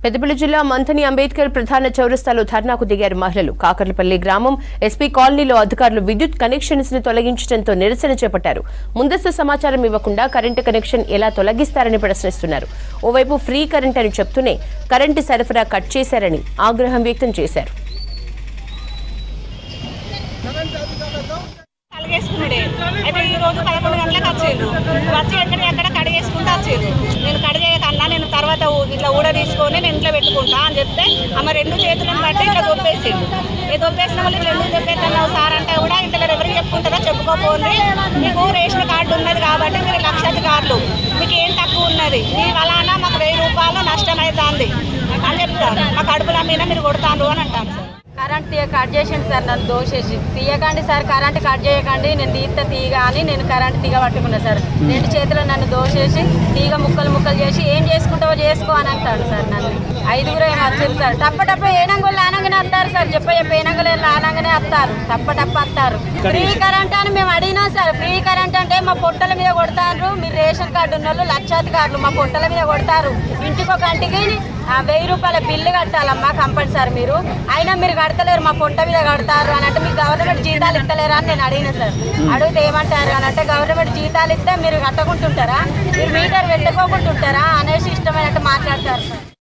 పెద్దపల్లి జిల్లా మంథని అంబేద్కర్ ప్రధాన చౌరస్తాలో ధర్నాకు దిగారు మహిళలు. కాకర్లపల్లి గ్రామం ఎస్పీ కాలనీలో అధికారులు విద్యుత్ కనెక్షన్స్ ని తొలగించడంతో నిరసన చేపట్టారు. ముందస్తు సమాచారం ఇవ్వకుండా కరెంటు కనెక్షన్ ఎలా తొలగిస్తారని ప్రశ్నిస్తున్నారు. ఓవైపు ఫ్రీ కరెంట్ అని చెప్తూనే కరెంటు సరఫరా కట్ చేశారని ఆగ్రహం వ్యక్తం చేశారు. అయితే ఈ రోజు 11 గంటలకు వచ్చేది వచ్చి ఎక్కడ కడిగేసుకుంటూ వచ్చేది. నేను కడిగేయకన్నా నేను తర్వాత ఇట్లా ఊడ తీసుకొని నేను ఇంట్లో పెట్టుకుంటా అని చెప్తే ఆమె 2 చేతులను బట్టి ఇట్లా దొబ్బేసిండు. దొబ్బేసిన వాళ్ళు ఇట్లా ఎందుకు దొబ్బేస్తున్నావు సార్ అంటే కూడా ఇంట్లో ఎవరికి చెప్పుకుంటారో చెప్పుకోపోండి, మీకు రేషన్ కార్డు ఉన్నది కాబట్టి మీరు లక్షాధికారులు, మీకు ఏం తక్కువ ఉన్నది, మీ వలన మాకు 1000 రూపాయలు నష్టం అవుతుంది అని చెప్తారు. మా కడుపుల మీద మీరు కొడతాను అని అంటాను. సార్ కరెంట్ కట్ చేసిండు సార్, నన్ను దోషేసి తీయకండి సార్, కరెంట్ కట్ చేయకండి, నేను తీగ అని నేను కరెంట్ తీగ పట్టుకున్నా సార్. 2 చేతులు నన్ను దోషేసి తీగ ముక్కలు చేసి ఏం చేసుకుంటావో చేసుకో అని అంటాడు సార్. నన్ను 5గురు ఏమో వచ్చారు సార్. టప్ప ఏనంగులు ఆనంగానే వస్తారు సార్, చెప్ప ఏనంగులు ఆనంగానే వస్తారు, టప్ప వస్తారు. ఫ్రీ కరెంట్ అని మేము అడిగినాం సార్. ఫ్రీ కరెంట్ అంటే మా పొట్టల మీద కొడతారు, మీరు రేషన్ కార్డు ఉన్న వాళ్ళు లక్షాధికారులు మా పొట్టల మీద కొడతారు. ఇంటికి ఒక గంటకి 1000 రూపాయల బిల్లు కట్టాలమ్మా కంపల్సరీ, మీరు అయినా మీరు కడతలేరు, మా పొట్ట మీద కడతారు అని అంటే మీకు గవర్నమెంట్ జీతాలు ఇస్తలేరా అని నేను అడిగిన సార్. అడిగితే ఏమంటారు అని అంటే గవర్నమెంట్ జీతాలు ఇస్తే మీరు కట్టకుంటుంటారా, మీరు మీటర్ పెట్టుకోకుంటుంటారా అనేసి ఇష్టమైనట్టు మాట్లాడతారు సార్.